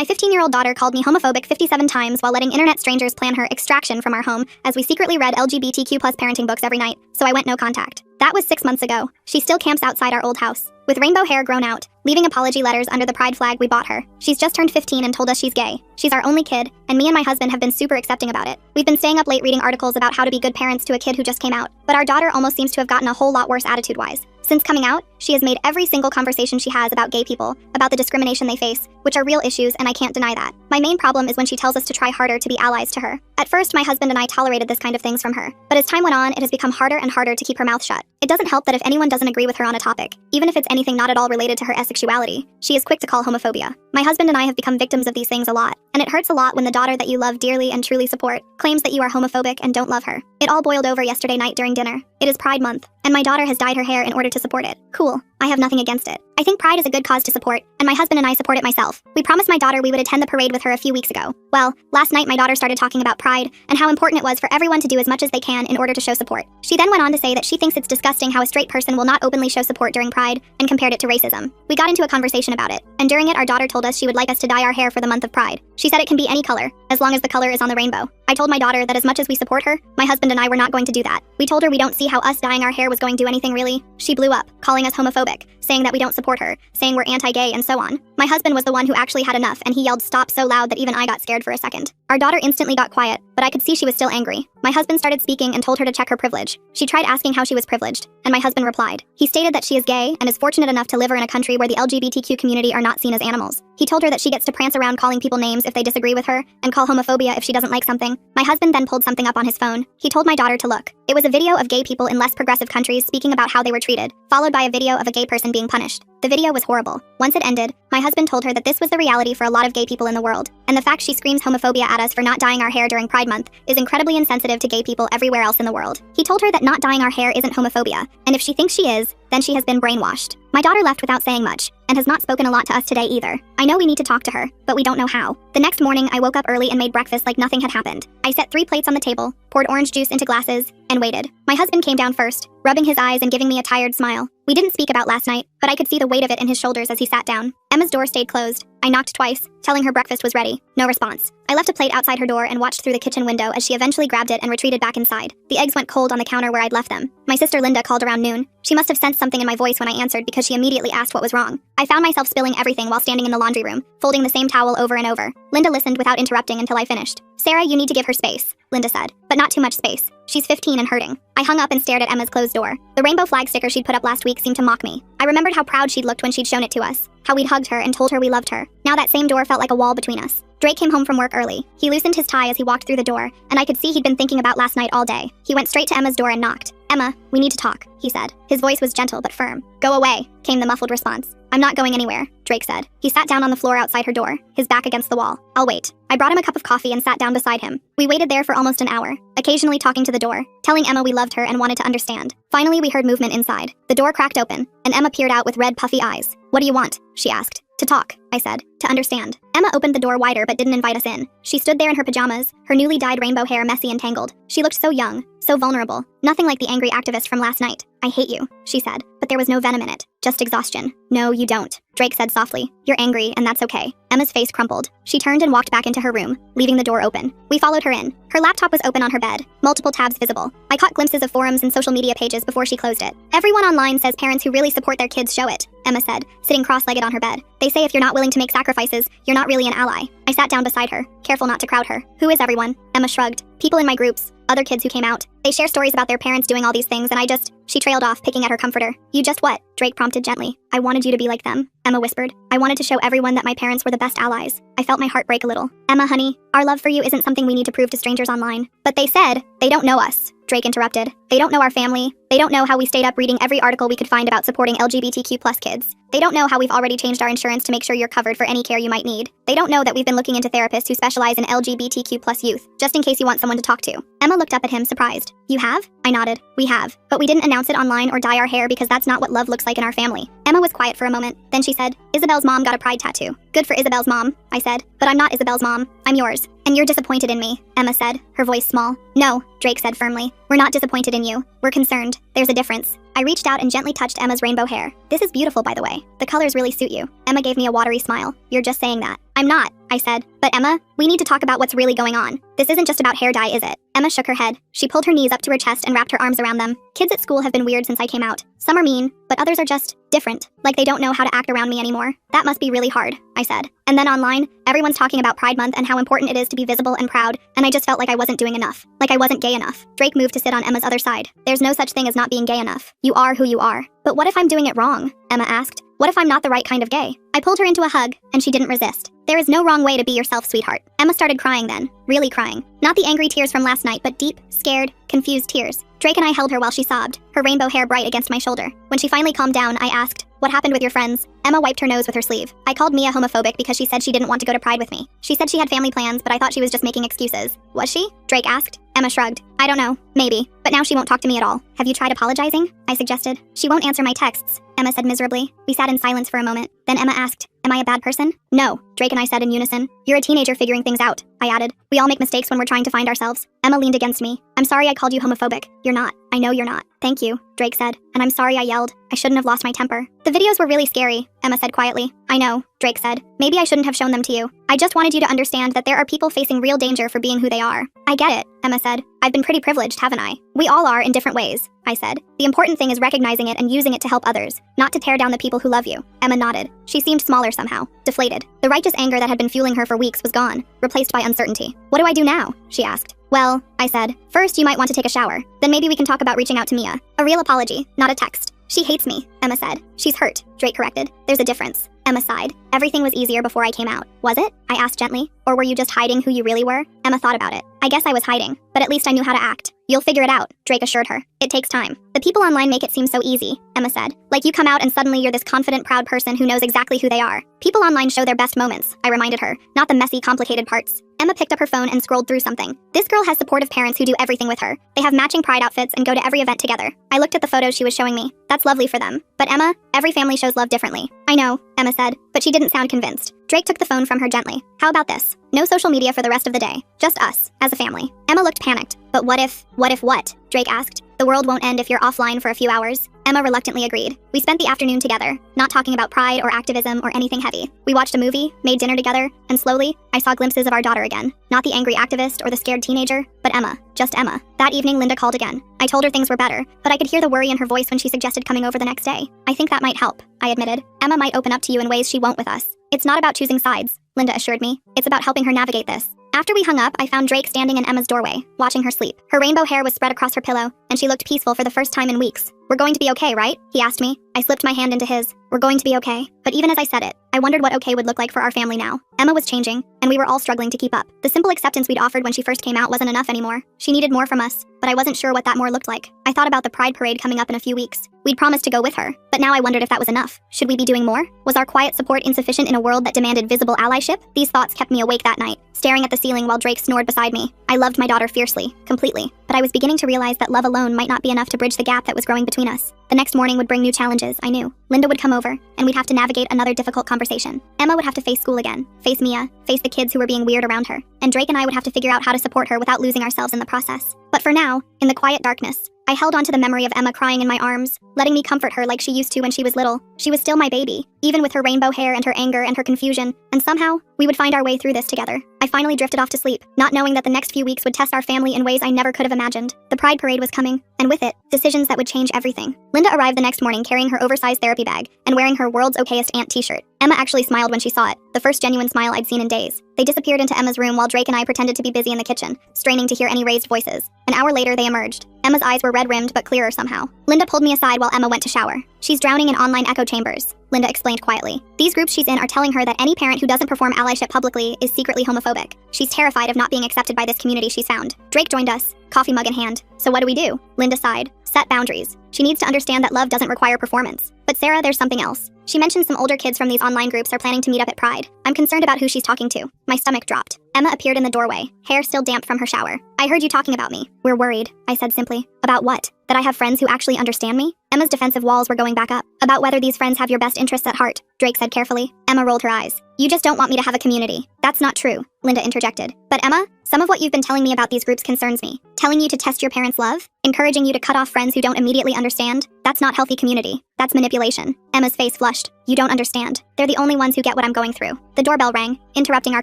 My 15-year-old daughter called me homophobic 57 times while letting internet strangers plan her extraction from our home as we secretly read LGBTQ+ parenting books every night, so I went no contact. That was 6 months ago. She still camps outside our old house, with rainbow hair grown out, leaving apology letters under the pride flag we bought her. She's just turned 15 and told us she's gay. She's our only kid, and me and my husband have been super accepting about it. We've been staying up late reading articles about how to be good parents to a kid who just came out, but our daughter almost seems to have gotten a whole lot worse attitude-wise. Since coming out, she has made every single conversation she has about gay people, about the discrimination they face, which are real issues, and I can't deny that. My main problem is when she tells us to try harder to be allies to her. At first, my husband and I tolerated this kind of things from her, but as time went on, it has become harder and harder to keep her mouth shut. It doesn't help that if anyone doesn't agree with her on a topic, even if it's anything not at all related to her sexuality, she is quick to call homophobia. My husband and I have become victims of these things a lot, and it hurts a lot when the daughter that you love dearly and truly support claims that you are homophobic and don't love her. It all boiled over yesterday night during dinner. It is Pride Month, and my daughter has dyed her hair in order to support it. Cool. I have nothing against it. I think Pride is a good cause to support, and my husband and I support it myself. We promised my daughter we would attend the parade with her a few weeks ago. Well, last night my daughter started talking about Pride and how important it was for everyone to do as much as they can in order to show support. She then went on to say that she thinks it's disgusting how a straight person will not openly show support during Pride and compared it to racism. We got into a conversation about it, and during it our daughter told us she would like us to dye our hair for the month of Pride. She said it can be any color, as long as the color is on the rainbow. I told my daughter that as much as we support her, my husband and I were not going to do that. We told her we don't see how us dyeing our hair was going to do anything really. She blew up, calling us homophobic, saying that we don't support her, saying we're anti-gay and so on. My husband was the one who actually had enough, and he yelled stop so loud that even I got scared for a second. Our daughter instantly got quiet, but I could see she was still angry. My husband started speaking and told her to check her privilege. She tried asking how she was privileged, and my husband replied. He stated that she is gay and is fortunate enough to live in a country where the LGBTQ community are not seen as animals. He told her that she gets to prance around calling people names if they disagree with her, and call homophobia if she doesn't like something. My husband then pulled something up on his phone. He told my daughter to look. It was a video of gay people in less progressive countries speaking about how they were treated, followed by a video of a gay person being punished. The video was horrible. Once it ended, my husband told her that this was the reality for a lot of gay people in the world, and the fact she screams homophobia at us for not dyeing our hair during Pride Month is incredibly insensitive to gay people everywhere else in the world. He told her that not dyeing our hair isn't homophobia, and if she thinks she is, then she has been brainwashed. My daughter left without saying much, and has not spoken a lot to us today either. I know we need to talk to her, but we don't know how. The next morning, I woke up early and made breakfast like nothing had happened. I set 3 plates on the table, poured orange juice into glasses, and waited. My husband came down first, rubbing his eyes and giving me a tired smile. We didn't speak about last night, but I could see the weight of it in his shoulders as he sat down. Emma's door stayed closed. I knocked twice, telling her breakfast was ready. No response. I left a plate outside her door and watched through the kitchen window as she eventually grabbed it and retreated back inside. The eggs went cold on the counter where I'd left them. My sister Linda called around noon. She must have sensed something in my voice when I answered because she immediately asked what was wrong. I found myself spilling everything while standing in the laundry room, folding the same towel over and over. Linda listened without interrupting until I finished. Sarah, you need to give her space, Linda said, but not too much space. She's 15 and hurting. I hung up and stared at Emma's closed door. The rainbow flag sticker she'd put up last week seemed to mock me. I remembered how proud she'd looked when she'd shown it to us, how we'd hugged her and told her we loved her. Now that same door felt like a wall between us. Drake came home from work early. He loosened his tie as he walked through the door, and I could see he'd been thinking about last night all day. He went straight to Emma's door and knocked. Emma, we need to talk, he said. His voice was gentle but firm. Go away, came the muffled response. I'm not going anywhere, Drake said. He sat down on the floor outside her door, his back against the wall. I'll wait. I brought him a cup of coffee and sat down beside him. We waited there for almost an hour, occasionally talking to the door, telling Emma we loved her and wanted to understand. Finally, we heard movement inside. The door cracked open, and Emma peered out with red, puffy eyes. What do you want? She asked. To talk, I said. To understand. Emma opened the door wider but didn't invite us in. She stood there in her pajamas, her newly dyed rainbow hair messy and tangled. She looked so young, so vulnerable. Nothing like the angry activist from last night. I hate you, she said, but there was no venom in it, just exhaustion. No, you don't, Drake said softly. You're angry, and that's okay. Emma's face crumpled. She turned and walked back into her room, leaving the door open. We followed her in. Her laptop was open on her bed, multiple tabs visible. I caught glimpses of forums and social media pages before she closed it. Everyone online says parents who really support their kids show it, Emma said, sitting cross-legged on her bed. They say if you're not willing to make sacrifices, you're not really an ally. I sat down beside her, careful not to crowd her. Who is everyone? Emma shrugged. People in my groups, other kids who came out. They share stories about their parents doing all these things, and She trailed off, picking at her comforter. You just what? Drake prompted gently. I wanted you to be like them, Emma whispered. I wanted to show everyone that my parents were the best allies. I felt my heart break a little. Emma, honey, our love for you isn't something we need to prove to strangers online. But they said, they don't know us, Drake interrupted. They don't know our family. They don't know how we stayed up reading every article we could find about supporting LGBTQ+ kids. They don't know how we've already changed our insurance to make sure you're covered for any care you might need. They don't know that we've been looking into therapists who specialize in LGBTQ+ youth, just in case you want someone to talk to. Emma looked up at him, surprised. You have? I nodded. We have. But we didn't announce it online or dye our hair because that's not what love looks like in our family. Emma was quiet for a moment. Then she said, Isabel's mom got a pride tattoo. Good for Isabel's mom, I said. But I'm not Isabel's mom. I'm yours. And you're disappointed in me, Emma said, her voice small. No, Drake said firmly. We're not disappointed in you. We're concerned. There's a difference. I reached out and gently touched Emma's rainbow hair. This is beautiful, by the way. The colors really suit you. Emma gave me a watery smile. You're just saying that. I'm not, I said. But Emma, we need to talk about what's really going on. This isn't just about hair dye, is it? Emma shook her head. She pulled her knees up to her chest and wrapped her arms around them. Kids at school have been weird since I came out. Some are mean, but others are just different. Like they don't know how to act around me anymore. That must be really hard, I said. And then online, everyone's talking about Pride Month and how important it is to be visible and proud, and I just felt like I wasn't doing enough. Like I wasn't gay enough. Drake moved to sit on Emma's other side. There's no such thing as not being gay enough. You are who you are. But what if I'm doing it wrong? Emma asked. What if I'm not the right kind of gay? I pulled her into a hug, and she didn't resist. There is no wrong way to be yourself, sweetheart. Emma started crying then. Really crying. Not the angry tears from last night, but deep, scared, confused tears. Drake and I held her while she sobbed, her rainbow hair bright against my shoulder. When she finally calmed down, I asked, what happened with your friends? Emma wiped her nose with her sleeve. I called Mia homophobic because she said she didn't want to go to Pride with me. She said she had family plans, but I thought she was just making excuses. Was she? Drake asked. Emma shrugged. I don't know. Maybe. But now she won't talk to me at all. Have you tried apologizing? I suggested. She won't answer my texts, Emma said miserably. We sat in silence for a moment. Then Emma asked, am I a bad person? No, Drake and I said in unison. You're a teenager figuring things out, I added. We all make mistakes when we're trying to find ourselves. Emma leaned against me. I'm sorry I called you homophobic. You're not. I know you're not. Thank you, Drake said. And I'm sorry I yelled. I shouldn't have lost my temper. The videos were really scary, Emma said quietly. I know, Drake said. Maybe I shouldn't have shown them to you. I just wanted you to understand that there are people facing real danger for being who they are. I get it, Emma said. I've been pretty privileged, haven't I? We all are in different ways, I said. The important thing is recognizing it and using it to help others, not to tear down the people who love you. Emma nodded. She seemed smaller somehow, deflated. The righteous anger that had been fueling her for weeks was gone, replaced by uncertainty. What do I do now? She asked. Well, I said, first you might want to take a shower. Then maybe we can talk about reaching out to Mia. A real apology, not a text. She hates me, Emma said. She's hurt, Drake corrected. There's a difference. Emma sighed. Everything was easier before I came out. Was it? I asked gently. Or were you just hiding who you really were? Emma thought about it. I guess I was hiding, but at least I knew how to act. You'll figure it out, Drake assured her. It takes time. The people online make it seem so easy, Emma said. Like you come out and suddenly you're this confident, proud person who knows exactly who they are. People online show their best moments, I reminded her, not the messy, complicated parts. Emma picked up her phone and scrolled through something. This girl has supportive parents who do everything with her. They have matching Pride outfits and go to every event together. I looked at the photos she was showing me. That's lovely for them. But Emma, every family shows love differently. I know, Emma said, but she didn't sound convinced. Drake took the phone from her gently. How about this? No social media for the rest of the day. Just us, as a family. Emma looked panicked. But what if what? Drake asked. The world won't end if you're offline for a few hours. Emma reluctantly agreed. We spent the afternoon together, not talking about pride or activism or anything heavy. We watched a movie, made dinner together, and slowly, I saw glimpses of our daughter again. Not the angry activist or the scared teenager, but Emma. Just Emma. That evening, Linda called again. I told her things were better, but I could hear the worry in her voice when she suggested coming over the next day. I think that might help, I admitted. Emma might open up to you in ways she won't with us. It's not about choosing sides, Linda assured me. It's about helping her navigate this. After we hung up, I found Drake standing in Emma's doorway, watching her sleep. Her rainbow hair was spread across her pillow, and she looked peaceful for the first time in weeks. We're going to be okay, right? He asked me. I slipped my hand into his. We're going to be okay. But even as I said it, I wondered what okay would look like for our family now. Emma was changing, and we were all struggling to keep up. The simple acceptance we'd offered when she first came out wasn't enough anymore. She needed more from us, but I wasn't sure what that more looked like. I thought about the Pride Parade coming up in a few weeks. We'd promised to go with her, but now I wondered if that was enough. Should we be doing more? Was our quiet support insufficient in a world that demanded visible allyship? These thoughts kept me awake that night, staring at the ceiling while Drake snored beside me. I loved my daughter fiercely, completely, but I was beginning to realize that love alone might not be enough to bridge the gap that was growing between us. The next morning would bring new challenges, I knew. Linda would come over, and we'd have to navigate another difficult conversation. Emma would have to face school again, face Mia, face the kids who were being weird around her, and Drake and I would have to figure out how to support her without losing ourselves in the process. But for now, in the quiet darkness, I held on to the memory of Emma crying in my arms, letting me comfort her like she used to when she was little. She was still my baby, even with her rainbow hair and her anger and her confusion, and somehow, we would find our way through this together. I finally drifted off to sleep, not knowing that the next few weeks would test our family in ways I never could have imagined. The Pride Parade was coming, and with it, decisions that would change everything. Linda arrived the next morning carrying her oversized therapy bag and wearing her World's Okayest Aunt t-shirt. Emma actually smiled when she saw it, the first genuine smile I'd seen in days. They disappeared into Emma's room while Drake and I pretended to be busy in the kitchen, straining to hear any raised voices. An hour later, they emerged. Emma's eyes were red-rimmed but clearer somehow. Linda pulled me aside while Emma went to shower. She's drowning in online echo chambers, Linda explained quietly. These groups she's in are telling her that any parent who doesn't perform allyship publicly is secretly homophobic. She's terrified of not being accepted by this community she's found. Drake joined us, coffee mug in hand. So what do? Linda sighed. Set boundaries. She needs to understand that love doesn't require performance. But Sarah, there's something else. She mentioned some older kids from these online groups are planning to meet up at Pride. I'm concerned about who she's talking to. My stomach dropped. Emma appeared in the doorway, hair still damp from her shower. I heard you talking about me. We're worried, I said simply. About what? That I have friends who actually understand me? Emma's defensive walls were going back up. About whether these friends have your best interests at heart, Drake said carefully. Emma rolled her eyes. You just don't want me to have a community. That's not true, Linda interjected. But Emma, some of what you've been telling me about these groups concerns me. Telling you to test your parents' love? Encouraging you to cut off friends who don't immediately understand? That's not healthy community. That's manipulation. Emma's face flushed. You don't understand. They're the only ones who get what I'm going through. The doorbell rang, interrupting our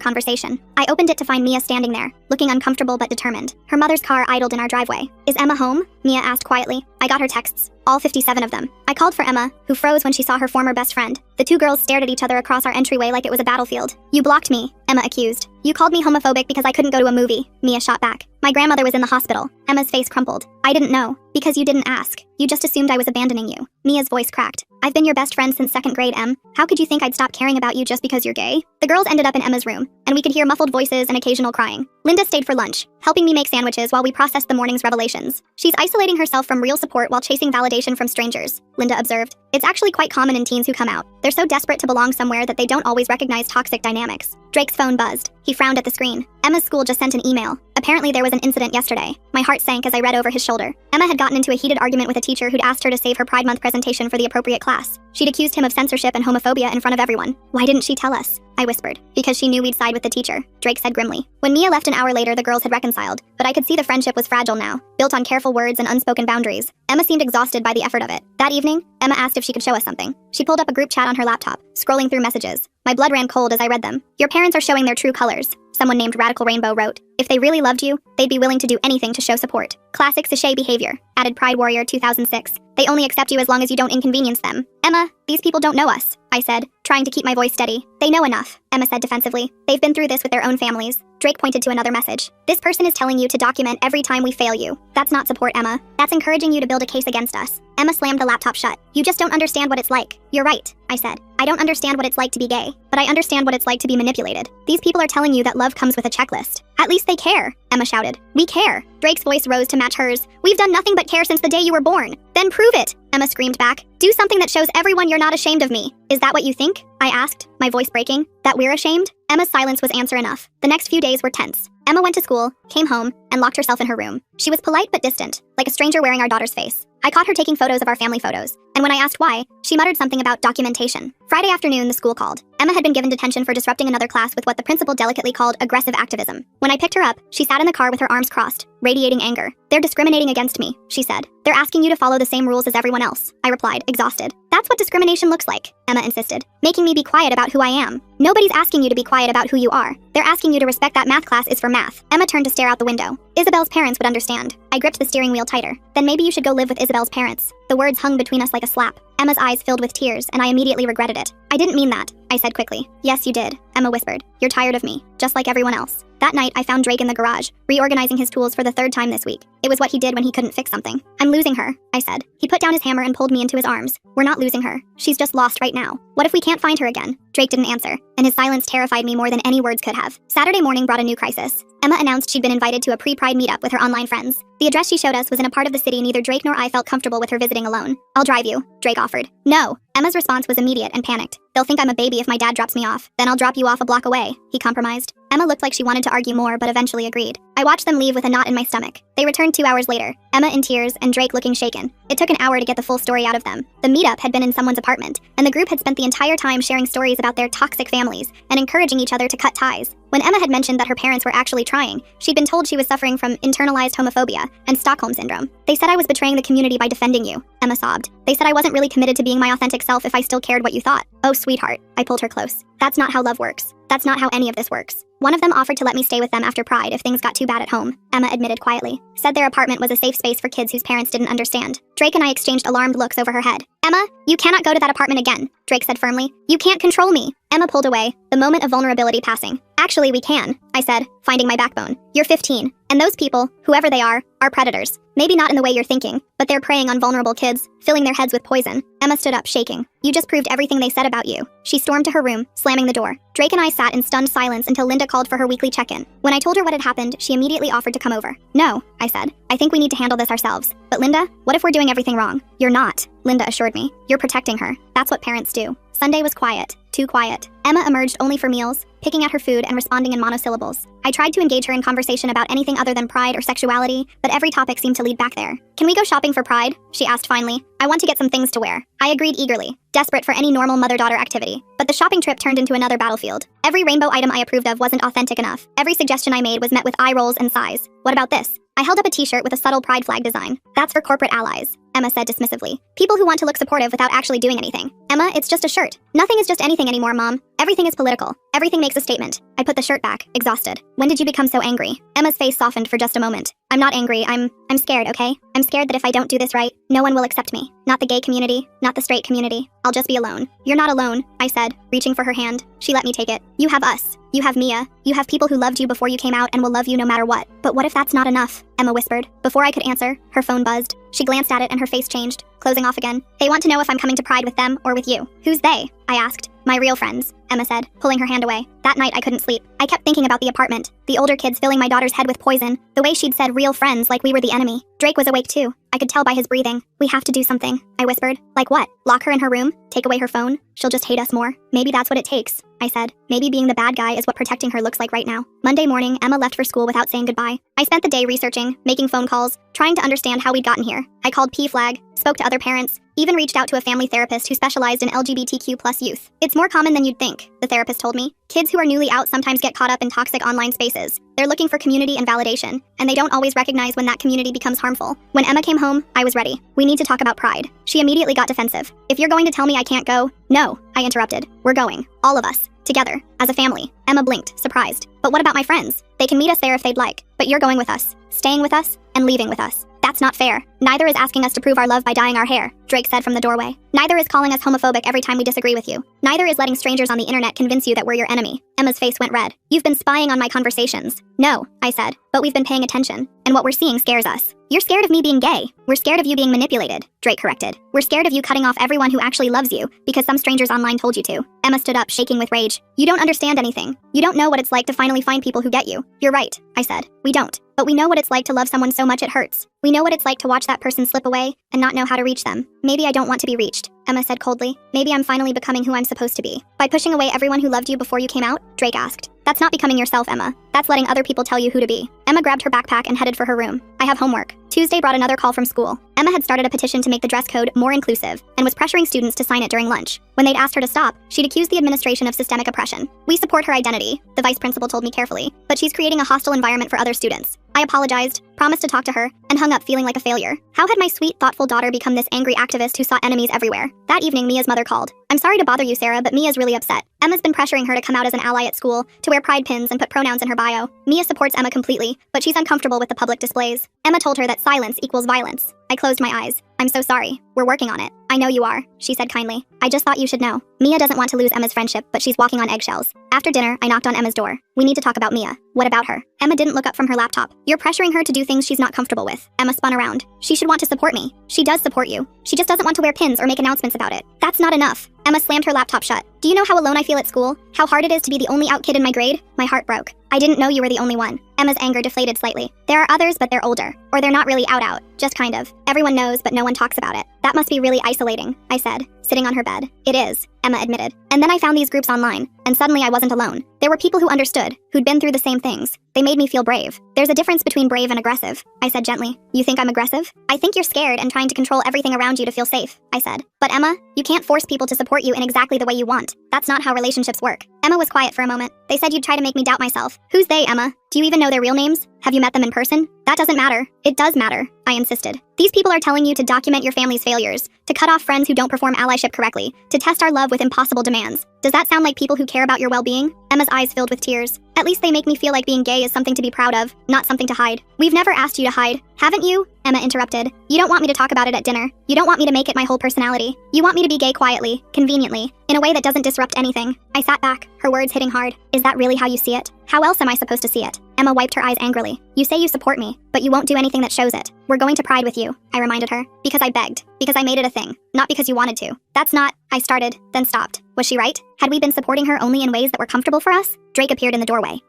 conversation. I opened it to find Mia standing there, looking uncomfortable but determined. Her mother's car idled in our driveway. Is Emma home? Mia asked quietly. I got her texts. All 57 of them. I called for Emma, who froze when she saw her former best friend. The two girls stared at each other across our entryway like it was a battlefield. You blocked me, Emma accused. You called me homophobic because I couldn't go to a movie, Mia shot back. My grandmother was in the hospital. Emma's face crumpled. I didn't know. Because you didn't ask. You just assumed I was abandoning you. Mia's voice cracked. I've been your best friend since 2nd grade, Em. How could you think I'd stop caring about you just because you're gay? The girls ended up in Emma's room, and we could hear muffled voices and occasional crying. Linda stayed for lunch, helping me make sandwiches while we processed the morning's revelations. She's isolating herself from real support while chasing validation from strangers, Linda observed. It's actually quite common in teens who come out. They're so desperate to belong somewhere that they don't always recognize toxic dynamics. Drake's phone buzzed. He frowned at the screen. Emma's school just sent an email. Apparently there was an incident yesterday. My heart sank as I read over his shoulder. Emma had gotten into a heated argument with a teacher who'd asked her to save her Pride Month presentation for the appropriate class. She'd accused him of censorship and homophobia in front of everyone. Why didn't she tell us? I whispered. Because she knew we'd side with the teacher, Drake said grimly. When Mia left an hour later, the girls had reconciled, but I could see the friendship was fragile now, built on careful words and unspoken boundaries. Emma seemed exhausted by the effort of it. That evening, Emma asked if she could show us something. She pulled up a group chat on her laptop, scrolling through messages. My blood ran cold as I read them. Your parents are showing their true colors, someone named Radical Rainbow wrote. If they really loved you, they'd be willing to do anything to show support. Classic sachet behavior, added Pride Warrior 2006. They only accept you as long as you don't inconvenience them. Emma, these people don't know us, I said, trying to keep my voice steady. They know enough, Emma said defensively. They've been through this with their own families. Drake pointed to another message. This person is telling you to document every time we fail you. That's not support, Emma. That's encouraging you to build a case against us. Emma slammed the laptop shut. You just don't understand what it's like. You're right, I said. I don't understand what it's like to be gay, but I understand what it's like to be manipulated. These people are telling you that love comes with a checklist. At least they care, Emma shouted. We care. Drake's voice rose to match hers. We've done nothing but care since the day you were born. Then prove it, Emma screamed back. Do something that shows everyone you're not ashamed of me. Is that what you think? I asked, my voice breaking. That we're ashamed? Emma's silence was answer enough. The next few days were tense. Emma went to school, came home, and locked herself in her room. She was polite but distant, like a stranger wearing our daughter's face. I caught her taking photos of our family photos, and when I asked why, she muttered something about documentation. Friday afternoon, the school called. Emma had been given detention for disrupting another class with what the principal delicately called aggressive activism. When I picked her up, she sat in the car with her arms crossed, radiating anger. They're discriminating against me, she said. They're asking you to follow the same rules as everyone else, I replied, exhausted. That's what discrimination looks like, Emma insisted, making me be quiet about who I am. Nobody's asking you to be quiet about who you are. They're asking you to respect that math class is for math. Emma turned to stare out the window. Isabel's parents would understand. I gripped the steering wheel tighter. Then maybe you should go live with Isabel's parents. The words hung between us like a slap. Emma's eyes filled with tears, and I immediately regretted it. I didn't mean that, I said quickly. Yes, you did, Emma whispered. You're tired of me, just like everyone else. That night, I found Drake in the garage, reorganizing his tools for the 3rd time this week. It was what he did when he couldn't fix something. I'm losing her, I said. He put down his hammer and pulled me into his arms. We're not losing her. She's just lost right now. What if we can't find her again? Drake didn't answer, and his silence terrified me more than any words could have. Saturday morning brought a new crisis. Emma announced she'd been invited to a pre-Pride meetup with her online friends. The address she showed us was in a part of the city neither Drake nor I felt comfortable with her visiting alone. I'll drive you, Drake offered. No. Emma's response was immediate and panicked. They'll think I'm a baby if my dad drops me off. Then I'll drop you off a block away, he compromised. Emma looked like she wanted to argue more, but eventually agreed. I watched them leave with a knot in my stomach. They returned 2 hours later, Emma in tears and Drake looking shaken. It took an hour to get the full story out of them. The meetup had been in someone's apartment, and the group had spent the entire time sharing stories about their toxic families and encouraging each other to cut ties. When Emma had mentioned that her parents were actually trying, she'd been told she was suffering from internalized homophobia and Stockholm syndrome. They said I was betraying the community by defending you, Emma sobbed. They said I wasn't really committed to being my authentic self if I still cared what you thought. Oh, sweetheart, I pulled her close. That's not how love works. That's not how any of this works. One of them offered to let me stay with them after Pride if things got too bad at home, Emma admitted quietly. Said their apartment was a safe space for kids whose parents didn't understand. Drake and I exchanged alarmed looks over her head. Emma, you cannot go to that apartment again, Drake said firmly. You can't control me. Emma pulled away, the moment of vulnerability passing. Actually, we can, I said, finding my backbone. You're 15, and those people, whoever they are predators. Maybe not in the way you're thinking, but they're preying on vulnerable kids, filling their heads with poison. Emma stood up, shaking. You just proved everything they said about you. She stormed to her room, slamming the door. Drake and I sat in stunned silence until Linda called for her weekly check-in. When I told her what had happened, she immediately offered to come over. No, I said. I think we need to handle this ourselves. But Linda, what if we're doing everything wrong? You're not. Linda assured me. You're protecting her. That's what parents do. Sunday was quiet. Too quiet. Emma emerged only for meals, picking at her food and responding in monosyllables. I tried to engage her in conversation about anything other than pride or sexuality, but every topic seemed to lead back there. Can we go shopping for Pride? She asked finally. I want to get some things to wear. I agreed eagerly, desperate for any normal mother-daughter activity. But the shopping trip turned into another battlefield. Every rainbow item I approved of wasn't authentic enough. Every suggestion I made was met with eye rolls and sighs. What about this? I held up a t-shirt with a subtle pride flag design. That's for corporate allies, Emma said dismissively. People who want to look supportive without actually doing anything. Emma, it's just a shirt. Nothing is just anything anymore, Mom. Everything is political. Everything makes a statement. I put the shirt back, exhausted. When did you become so angry? Emma's face softened for just a moment. I'm not angry. I'm scared, okay? I'm scared that if I don't do this right, no one will accept me. Not the gay community, not the straight community. I'll just be alone. You're not alone, I said, reaching for her hand. She let me take it. You have us. You have Mia. You have people who loved you before you came out and will love you no matter what. But what if that's not enough? Emma whispered. Before I could answer, her phone buzzed. She glanced at it and her face changed, closing off again. They want to know if I'm coming to Pride with them or with you. Who's they? I asked. My real friends, Emma said, pulling her hand away. That night I couldn't sleep. I kept thinking about the apartment, the older kids filling my daughter's head with poison, the way she'd said real friends like we were the enemy. Drake was awake too. I could tell by his breathing. We have to do something, I whispered. Like what? Lock her in her room? Take away her phone? She'll just hate us more. Maybe that's what it takes, I said. Maybe being the bad guy is what protecting her looks like right now. Monday morning, Emma left for school without saying goodbye. I spent the day researching, making phone calls, trying to understand how we'd gotten here. I called P-Flag, spoke to other parents, even reached out to a family therapist who specialized in LGBTQ+ youth. It's more common than you'd think, the therapist told me. Kids who are newly out sometimes get caught up in toxic online spaces. They're looking for community and validation, and they don't always recognize when that community becomes harmful. When Emma came home, I was ready. We need to talk about Pride. She immediately got defensive. If you're going to tell me I can't go, no, I interrupted. We're going. All of us. Together. As a family. Emma blinked, surprised. But what about my friends? They can meet us there if they'd like. But you're going with us. Staying with us, and leaving with us. That's not fair. Neither is asking us to prove our love by dyeing our hair, Drake said from the doorway. Neither is calling us homophobic every time we disagree with you. Neither is letting strangers on the internet convince you that we're your enemy. Emma's face went red. You've been spying on my conversations. No, I said, but we've been paying attention. And what we're seeing scares us. You're scared of me being gay. We're scared of you being manipulated, Drake corrected. We're scared of you cutting off everyone who actually loves you because some strangers online told you to. Emma stood up, shaking with rage. You don't understand anything. You don't know what it's like to finally find people who get you. You're right, I said. We don't. But we know what it's like to love someone so much it hurts. We know what it's like to watch that person slip away and not know how to reach them. Maybe I don't want to be reached, Emma said coldly. Maybe I'm finally becoming who I'm supposed to be. By pushing away everyone who loved you before you came out? Drake asked. That's not becoming yourself, Emma. That's letting other people tell you who to be. Emma grabbed her backpack and headed for her room. I have homework. Tuesday brought another call from school. Emma had started a petition to make the dress code more inclusive and was pressuring students to sign it during lunch. When they'd asked her to stop, she'd accused the administration of systemic oppression. We support her identity, the vice principal told me carefully, but she's creating a hostile environment for other students. I apologized, promised to talk to her, and hung up feeling like a failure. How had my sweet, thoughtful daughter become this angry activist who sought enemies everywhere? That evening, Mia's mother called. I'm sorry to bother you, Sarah, but Mia's really upset. Emma's been pressuring her to come out as an ally at school, to wear pride pins and put pronouns in her bio. Mia supports Emma completely, but she's uncomfortable with the public displays. Emma told her that silence equals violence. I closed my eyes. I'm so sorry. We're working on it. I know you are, she said kindly. I just thought you should know. Mia doesn't want to lose Emma's friendship, but she's walking on eggshells. After dinner, I knocked on Emma's door. We need to talk about Mia. What about her? Emma didn't look up from her laptop. You're pressuring her to do things she's not comfortable with. Emma spun around. She should want to support me. She does support you. She just doesn't want to wear pins or make announcements about it. That's not enough. Emma slammed her laptop shut. Do you know how alone I feel at school? How hard it is to be the only out kid in my grade? My heart broke. I didn't know you were the only one. Emma's anger deflated slightly. There are others, but they're older. Or they're not really out. Just kind of. Everyone knows, but no one talks about it. That must be really isolating, I said, sitting on her bed. It is, Emma admitted. And then I found these groups online, and suddenly I wasn't alone. There were people who understood, who'd been through the same things. They made me feel brave. There's a difference between brave and aggressive, I said gently. You think I'm aggressive? I think you're scared and trying to control everything around you to feel safe, I said. But Emma, you can't force people to support you in exactly the way you want. That's not how relationships work. Emma was quiet for a moment. They said you'd try to make me doubt myself. Who's they, Emma? Do you even know their real names? Have you met them in person? That doesn't matter. It does matter, I insisted. These people are telling you to document your family's failures, to cut off friends who don't perform allyship correctly, to test our love with impossible demands. Does that sound like people who care about your well-being? Emma's eyes filled with tears. At least they make me feel like being gay is something to be proud of, not something to hide. We've never asked you to hide, haven't you? Emma interrupted. You don't want me to talk about it at dinner. You don't want me to make it my whole personality. You want me to be gay quietly, conveniently, in a way that doesn't disrupt anything. I sat back, her words hitting hard. Is that really how you see it? How else am I supposed to see it? Emma wiped her eyes angrily. You say you support me, but you won't do anything that shows it. We're going to Pride with you, I reminded her. Because I begged. Because I made it a thing. Not because you wanted to. That's not, I started, then stopped. Was she right? Had we been supporting her only in ways that were comfortable for us? Drake appeared in the doorway.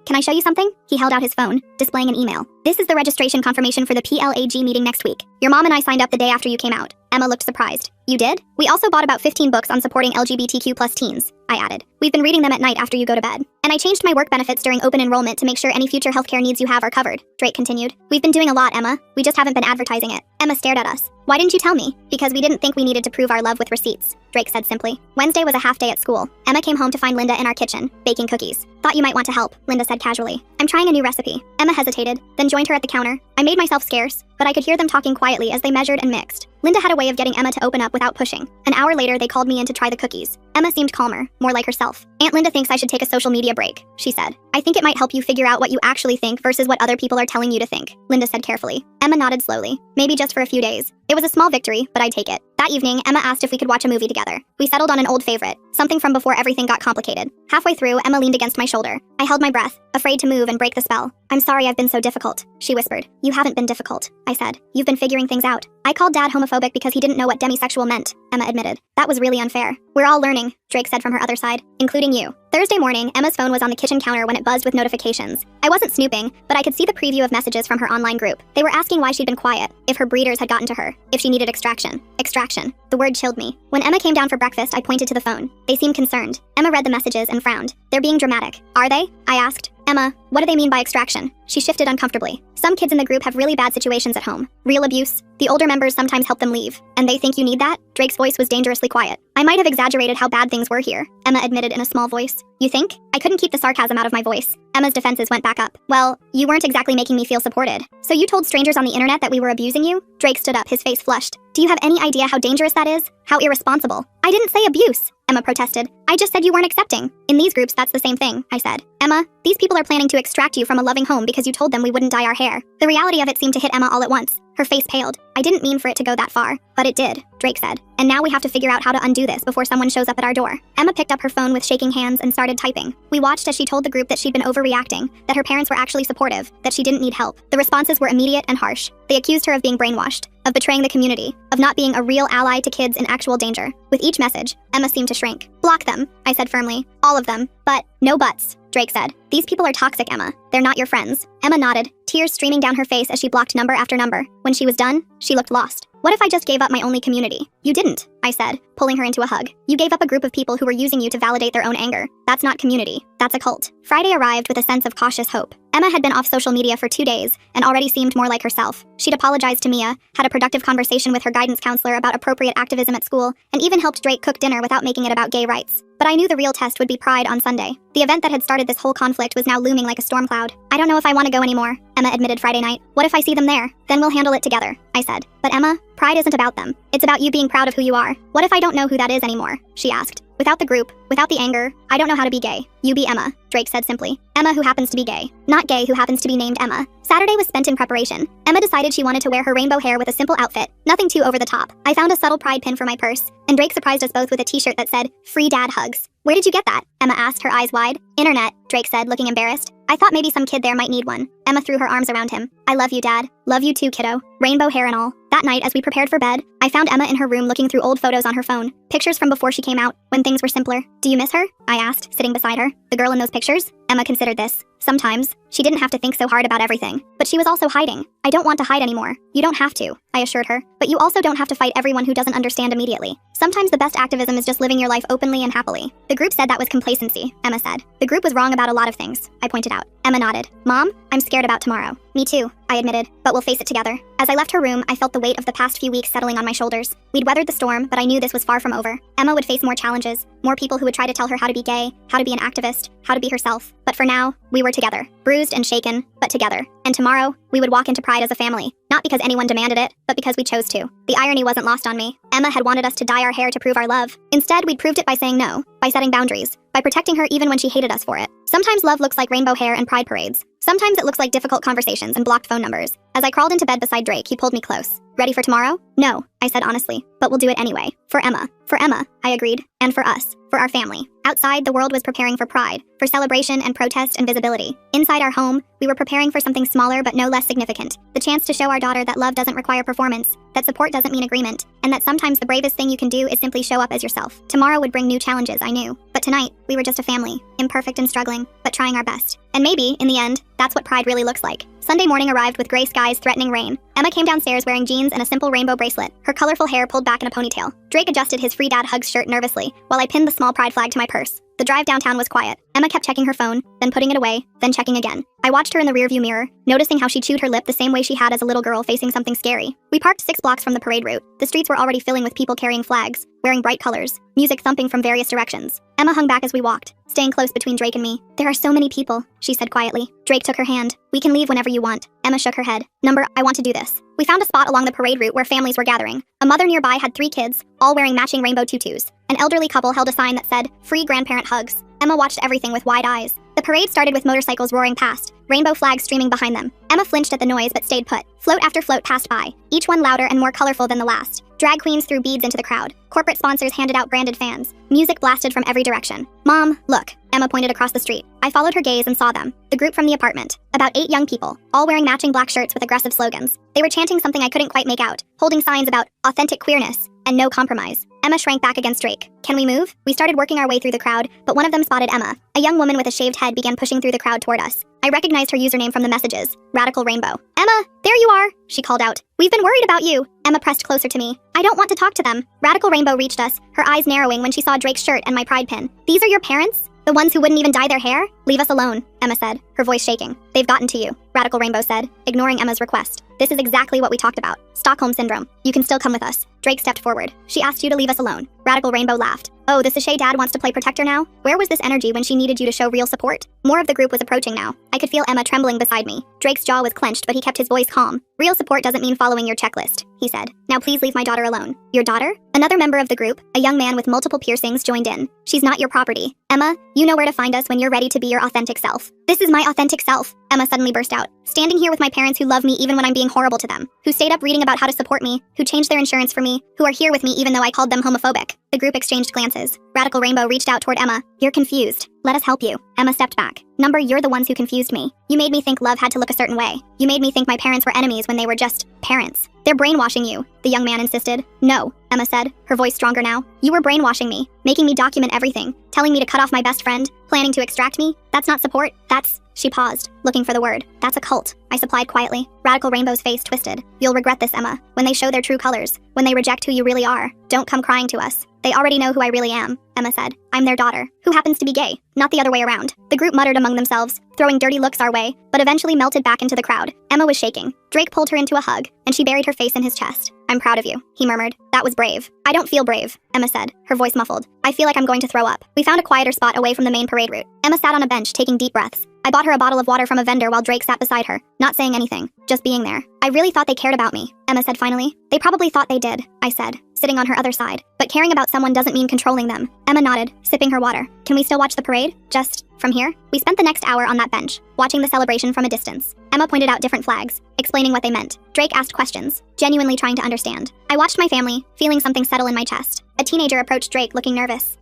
Can I show you something? He held out his phone, displaying an email. This is the registration confirmation for the PLAG meeting next week. Your mom and I signed up the day after you came out. Emma looked surprised. You did? We also bought about 15 books on supporting LGBTQ plus teens, I added. We've been reading them at night after you go to bed. And I changed my work benefits during open enrollment to make sure any future healthcare needs you have are covered, Drake continued. We've been doing a lot, Emma. We just haven't been advertising it. Emma stared at us. Why didn't you tell me? Because we didn't think we needed to prove our love with receipts, Drake said simply. Wednesday was a half day at school. Emma came home to find Linda in our kitchen, baking cookies. Thought you might want to help, Linda said casually. I'm trying a new recipe. Emma hesitated, then joined her at the counter. I made myself scarce, but I could hear them talking quietly as they measured and mixed. Linda had a way of getting Emma to open up without pushing. An hour later, they called me in to try the cookies. Emma seemed calmer, more like herself. Aunt Linda thinks I should take a social media break, she said. I think it might help you figure out what you actually think versus what other people are telling you to think, Linda said carefully. Emma nodded slowly. Maybe just for a few days. It was a small victory, but I'd take it. That evening, Emma asked if we could watch a movie together. We settled on an old favorite, something from before everything got complicated. Halfway through, Emma leaned against my shoulder. I held my breath, afraid to move and break the spell. I'm sorry I've been so difficult, she whispered. You haven't been difficult, I said. You've been figuring things out. I called Dad homophobic because he didn't know what demisexual meant, Emma admitted. That was really unfair. We're all learning, Drake said from her other side, including you. Thursday morning, Emma's phone was on the kitchen counter when it buzzed with notifications. I wasn't snooping, but I could see the preview of messages from her online group. They were asking why she'd been quiet, if her breeders had gotten to her, if she needed extraction. Extraction. The word chilled me. When Emma came down for breakfast, I pointed to the phone. They seemed concerned. Emma read the messages and frowned. They're being dramatic. Are they? I asked. Emma, what do they mean by extraction? She shifted uncomfortably. Some kids in the group have really bad situations at home. Real abuse. The older members sometimes help them leave. And they think you need that? Drake's voice was dangerously quiet. I might have exaggerated how bad things were here, Emma admitted in a small voice. You think? I couldn't keep the sarcasm out of my voice. Emma's defenses went back up. Well, you weren't exactly making me feel supported. So you told strangers on the internet that we were abusing you? Drake stood up, his face flushed. Do you have any idea how dangerous that is? How irresponsible? I didn't say abuse, Emma protested. I just said you weren't accepting. In these groups, that's the same thing, I said. Emma, these people are planning to extract you from a loving home because you told them we wouldn't dye our hair. The reality of it seemed to hit Emma all at once. Her face paled. I didn't mean for it to go that far, but it did, Drake said. And now we have to figure out how to undo this before someone shows up at our door. Emma picked up her phone with shaking hands and started typing. We watched as she told the group that she'd been overreacting, that her parents were actually supportive, that she didn't need help. The responses were immediate and harsh. They accused her of being brainwashed, of betraying the community, of not being a real ally to kids in actual danger. With each message, Emma seemed to shrink. Block them, I said firmly. All of them. But no buts, Drake said. These people are toxic, Emma. They're not your friends. Emma nodded, tears streaming down her face as she blocked number after number. When she was done, she looked lost. What if I just gave up my only community? You didn't, I said, pulling her into a hug. You gave up a group of people who were using you to validate their own anger. That's not community. That's a cult. Friday arrived with a sense of cautious hope. Emma had been off social media for 2 days and already seemed more like herself. She'd apologized to Mia, had a productive conversation with her guidance counselor about appropriate activism at school, and even helped Drake cook dinner without making it about gay rights. But I knew the real test would be Pride on Sunday. The event that had started this whole conflict was now looming like a storm cloud. I don't know if I want to go anymore, Emma admitted Friday night. What if I see them there? Then we'll handle it together, I said. But Emma, Pride isn't about them. It's about you being proud of who you are. What if I don't know who that is anymore? She asked. Without the group, without the anger, I don't know how to be gay. You be Emma, Drake said simply. Emma who happens to be gay. Not gay who happens to be named Emma. Saturday was spent in preparation. Emma decided she wanted to wear her rainbow hair with a simple outfit, nothing too over the top. I found a subtle pride pin for my purse, and Drake surprised us both with a t-shirt that said, "Free Dad Hugs." Where did you get that? Emma asked, her eyes wide. Internet, Drake said, looking embarrassed. I thought maybe some kid there might need one. Emma threw her arms around him. I love you, Dad. Love you too, kiddo. Rainbow hair and all. That night, as we prepared for bed, I found Emma in her room looking through old photos on her phone. Pictures from before she came out, when things were simpler. Do you miss her? I asked, sitting beside her. The girl in those pictures? Emma considered this. Sometimes. She didn't have to think so hard about everything. But she was also hiding. I don't want to hide anymore. You don't have to, I assured her. But you also don't have to fight everyone who doesn't understand immediately. Sometimes the best activism is just living your life openly and happily. The group said that was complacency, Emma said. The group was wrong about a lot of things, I pointed out. Emma nodded. Mom, I'm scared about tomorrow. Me too, I admitted, but we'll face it together. As I left her room, I felt the weight of the past few weeks settling on my shoulders. We'd weathered the storm, but I knew this was far from over. Emma would face more challenges, more people who would try to tell her how to be gay, how to be an activist, how to be herself. But for now, we were together, bruised and shaken, but together. And tomorrow, we would walk into Pride as a family, not because anyone demanded it, but because we chose to. The irony wasn't lost on me. Emma had wanted us to dye our hair to prove our love. Instead, we'd proved it by saying no, by setting boundaries, by protecting her even when she hated us for it. Sometimes love looks like rainbow hair and pride parades. Sometimes it looks like difficult conversations and blocked phone numbers. As I crawled into bed beside Drake, he pulled me close. Ready for tomorrow? No, I said honestly, but we'll do it anyway. For Emma. For Emma, I agreed. And for us. For our family. Outside, the world was preparing for Pride, for celebration and protest and visibility. Inside our home, we were preparing for something smaller but no less significant. The chance to show our daughter that love doesn't require performance, that support doesn't mean agreement, and that sometimes the bravest thing you can do is simply show up as yourself. Tomorrow would bring new challenges, I knew. But tonight, we were just a family, imperfect and struggling, but trying our best. And maybe, in the end, that's what pride really looks like. Sunday morning arrived with gray skies threatening rain. Emma came downstairs wearing jeans and a simple rainbow bracelet, her colorful hair pulled back in a ponytail. Drake adjusted his free dad hugs shirt nervously, while I pinned the small pride flag to my purse. The drive downtown was quiet. Emma kept checking her phone, then putting it away, then checking again. I watched her in the rearview mirror, noticing how she chewed her lip the same way she had as a little girl facing something scary. We parked 6 blocks from the parade route. The streets were already filling with people carrying flags, wearing bright colors, music thumping from various directions. Emma hung back as we walked, staying close between Drake and me. "There are so many people," she said quietly. Drake took her hand. "We can leave whenever you want." Emma shook her head. "I want to do this." We found a spot along the parade route where families were gathering. A mother nearby had 3 kids, all wearing matching rainbow tutus. An elderly couple held a sign that said, "Free grandparent hugs." Emma watched everything with wide eyes. The parade started with motorcycles roaring past, rainbow flags streaming behind them. Emma flinched at the noise but stayed put. Float after float passed by, each one louder and more colorful than the last. Drag queens threw beads into the crowd. Corporate sponsors handed out branded fans. Music blasted from every direction. "Mom, look." Emma pointed across the street. I followed her gaze and saw them. The group from the apartment. About 8 young people, all wearing matching black shirts with aggressive slogans. They were chanting something I couldn't quite make out, holding signs about authentic queerness and no compromise. Emma shrank back against Drake. "Can we move?" We started working our way through the crowd, but one of them spotted Emma. A young woman with a shaved head began pushing through the crowd toward us. I recognized her username from the messages, Radical Rainbow. "Emma, there you are," she called out. "We've been worried about you." Emma pressed closer to me. "I don't want to talk to them." Radical Rainbow reached us, her eyes narrowing when she saw Drake's shirt and my pride pin. "These are your parents? The ones who wouldn't even dye their hair? Leave us alone," Emma said, her voice shaking. "They've gotten to you," Radical Rainbow said, ignoring Emma's request. "This is exactly what we talked about. Stockholm Syndrome. You can still come with us." Drake stepped forward. "She asked you to leave us alone." Radical Rainbow laughed. "Oh, the sachet dad wants to play protector now? Where was this energy when she needed you to show real support?" More of the group was approaching now. I could feel Emma trembling beside me. Drake's jaw was clenched, but he kept his voice calm. "Real support doesn't mean following your checklist," he said. "Now please leave my daughter alone." "Your daughter?" Another member of the group, a young man with multiple piercings, joined in. "She's not your property. Emma, you know where to find us when you're ready to be your authentic self." "This is my authentic self," Emma suddenly burst out. "Standing here with my parents who love me even when I'm being horrible to them, who stayed up reading about how to support me, who changed their insurance for me, who are here with me even though I called them homophobic." The group exchanged glances. Radical Rainbow reached out toward Emma. "You're confused. Let us help you." Emma stepped back. "You're the ones who confused me. You made me think love had to look a certain way. You made me think my parents were enemies when they were just parents." "They're brainwashing you," the young man insisted. "No," Emma said, her voice stronger now. "You were brainwashing me, making me document everything, telling me to cut off my best friend, planning to extract me. That's not support. That's..." She paused, looking for the word. "That's a cult," I supplied quietly. Radical Rainbow's face twisted. "You'll regret this, Emma, when they show their true colors, when they reject who you really are. Don't come crying to us. They already know who I really am," Emma said. "I'm their daughter, who happens to be gay, not the other way around." The group muttered among themselves, throwing dirty looks our way, but eventually melted back into the crowd. Emma was shaking. Drake pulled her into a hug, and she buried her face in his chest. "I'm proud of you," he murmured. "That was brave." "I don't feel brave," Emma said, her voice muffled. "I feel like I'm going to throw up." We found a quieter spot away from the main parade route. Emma sat on a bench, taking deep breaths. I bought her a bottle of water from a vendor while Drake sat beside her, not saying anything, just being there. "I really thought they cared about me," Emma said finally. "They probably thought they did," I said, sitting on her other side. "But caring about someone doesn't mean controlling them." Emma nodded, sipping her water. "Can we still watch the parade? Just from here?" We spent the next hour on that bench, watching the celebration from a distance. Emma pointed out different flags, explaining what they meant. Drake asked questions, genuinely trying to understand. I watched my family, feeling something settle in my chest. A teenager approached Drake looking nervous.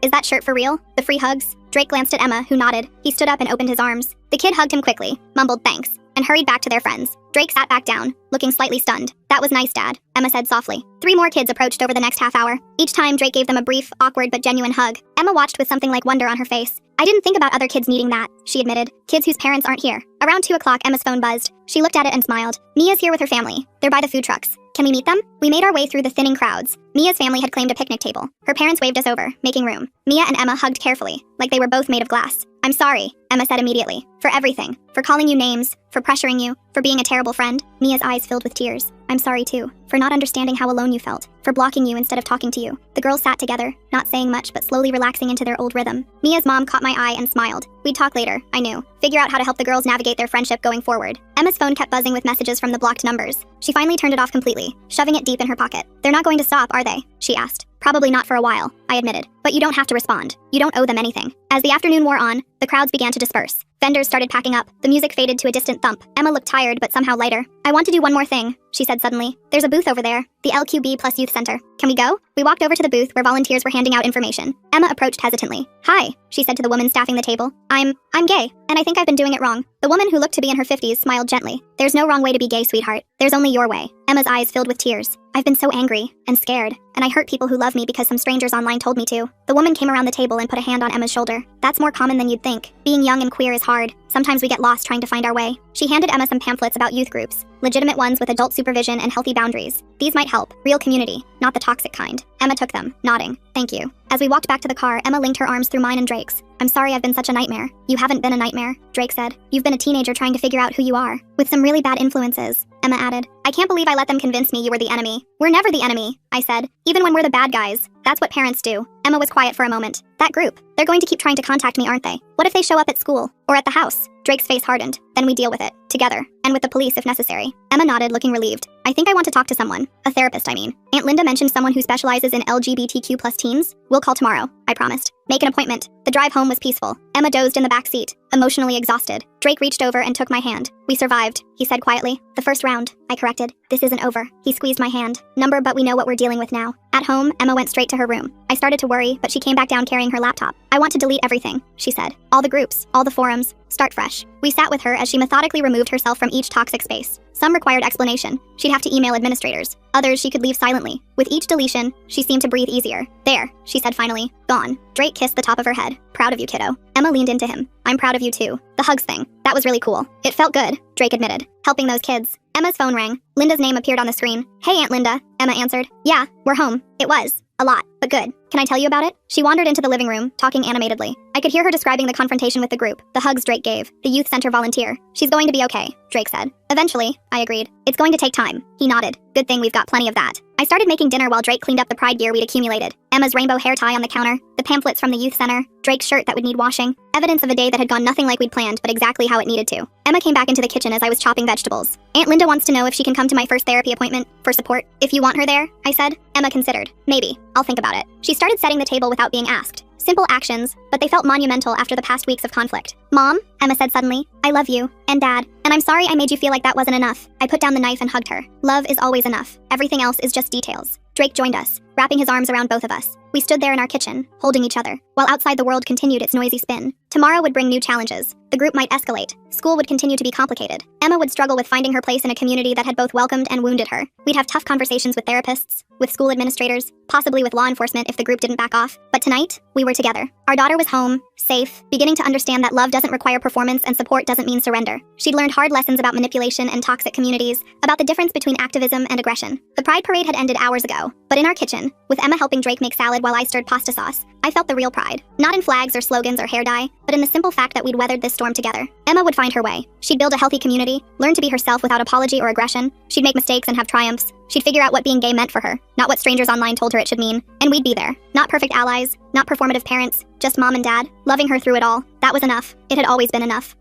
Is that shirt for real? The free hugs?" Drake glanced at Emma, who nodded. He stood up and opened his arms. The kid hugged him quickly, mumbled thanks, and hurried back to their friends. Drake sat back down, looking slightly stunned. "That was nice, Dad," Emma said softly. 3 more kids approached over the next half hour. Each time, Drake gave them a brief, awkward but genuine hug. Emma watched with something like wonder on her face. "I didn't think about other kids needing that," she admitted. "Kids whose parents aren't here." Around 2 o'clock, Emma's phone buzzed. She looked at it and smiled. "Mia's here with her family. They're by the food trucks. Can we meet them?" We made our way through the thinning crowds. Mia's family had claimed a picnic table. Her parents waved us over, making room. Mia and Emma hugged carefully, like they were both made of glass. "I'm sorry," Emma said immediately. "For everything. For calling you names, for pressuring you, for being a terrible friend." Mia's eyes filled with tears. "I'm sorry too, for not understanding how alone you felt, for blocking you instead of talking to you." The girls sat together, not saying much but slowly relaxing into their old rhythm. Mia's mom caught my eye and smiled. We'd talk later, I knew. Figure out how to help the girls navigate their friendship going forward. Emma's phone kept buzzing with messages from the blocked numbers. She finally turned it off completely, shoving it deep in her pocket. "They're not going to stop, are they?" she asked. "Probably not for a while," I admitted. "But you don't have to respond. You don't owe them anything." As the afternoon wore on, the crowds began to disperse. Vendors started packing up. The music faded to a distant thump. Emma looked tired but somehow lighter. "I want to do one more thing," she said suddenly. There's a booth over there, the LQB plus Youth Center. Can we go? We walked over to the booth where volunteers were handing out information. Emma approached hesitantly. Hi, she said to the woman staffing the table. I'm gay, and I think I've been doing it wrong. The woman, who looked to be in her 50s, smiled gently. There's no wrong way to be gay, sweetheart. There's only your way. Emma's eyes filled with tears. I've been so angry and scared, and I hurt people who love me because some strangers online told me to. The woman came around the table and put a hand on Emma's shoulder. That's more common than you'd think. Being young and queer is hard. Sometimes we get lost trying to find our way. She handed Emma some pamphlets about youth groups, legitimate ones with adult supervision and healthy boundaries. These might help. Real community, not the toxic kind. Emma took them, nodding. Thank you. As we walked back to the car, Emma linked her arms through mine and Drake's. I'm sorry I've been such a nightmare. You haven't been a nightmare, Drake said. You've been a teenager trying to figure out who you are, with some really bad influences, Emma added. I can't believe I let them convince me you were the enemy. We're never the enemy, I said. Even when we're the bad guys. That's what parents do. Emma was quiet for a moment. That group. They're going to keep trying to contact me, aren't they? What if they show up at school? Or at the house? Drake's face hardened. Then we deal with it. Together. And with the police if necessary. Emma nodded, looking relieved. I think I want to talk to someone. A therapist, I mean. Aunt Linda mentioned someone who specializes in LGBTQ plus teens. We'll call tomorrow, I promised. Make an appointment. The drive home was peaceful. Emma dozed in the back seat, emotionally exhausted. Drake reached over and took my hand. We survived, he said quietly. The first round, I corrected. This isn't over. He squeezed my hand. Number, but we know what we're dealing with now. At home, Emma went straight to her room. I started to worry, but she came back down carrying her laptop. I want to delete everything, she said. All the groups, all the forums. Start fresh. We sat with her as she methodically removed herself from each toxic space. Some required explanation. She'd have to email administrators. Others she could leave silently. With each deletion, she seemed to breathe easier. There, she said finally. Gone. Drake kissed the top of her head. Proud of you, kiddo. Emma leaned into him. I'm proud of you too. The hugs thing. That was really cool. It felt good, Drake admitted. Helping those kids. Emma's phone rang. Linda's name appeared on the screen. Hey, Aunt Linda, Emma answered. Yeah, we're home. It was. A lot, but good. Can I tell you about it? She wandered into the living room, talking animatedly. I could hear her describing the confrontation with the group, the hugs Drake gave, the youth center volunteer. She's going to be okay, Drake said. Eventually, I agreed. It's going to take time. He nodded. Good thing we've got plenty of that. I started making dinner while Drake cleaned up the pride gear we'd accumulated. Emma's rainbow hair tie on the counter, the pamphlets from the youth center, Drake's shirt that would need washing. Evidence of a day that had gone nothing like we'd planned, but exactly how it needed to. Emma came back into the kitchen as I was chopping vegetables. Aunt Linda wants to know if she can come to my first therapy appointment for support. If you want her there, I said. Emma considered. Maybe. I'll think about it. She started setting the table without being asked. Simple actions, but they felt monumental after the past weeks of conflict. Mom, Emma said suddenly, I love you, and Dad, and I'm sorry I made you feel like that wasn't enough. I put down the knife and hugged her. Love is always enough. Everything else is just details. Drake joined us, wrapping his arms around both of us. We stood there in our kitchen, holding each other, while outside the world continued its noisy spin. Tomorrow would bring new challenges. The group might escalate. School would continue to be complicated. Emma would struggle with finding her place in a community that had both welcomed and wounded her. We'd have tough conversations with therapists, with school administrators, possibly with law enforcement if the group didn't back off. But tonight, we were together. Our daughter was home, safe, beginning to understand that love doesn't require performance and support doesn't mean surrender. She'd learned hard lessons about manipulation and toxic communities, about the difference between activism and aggression. The Pride Parade had ended hours ago, but in our kitchen, with Emma helping Drake make salad while I stirred pasta sauce, I felt the real pride. Not in flags or slogans or hair dye, but in the simple fact that we'd weathered this storm together. Emma would find her way. She'd build a healthy community, learn to be herself without apology or aggression. She'd make mistakes and have triumphs. She'd figure out what being gay meant for her, not what strangers online told her it should mean. And we'd be there. Not perfect allies, not performative parents, just mom and dad, loving her through it all. That was enough. It had always been enough.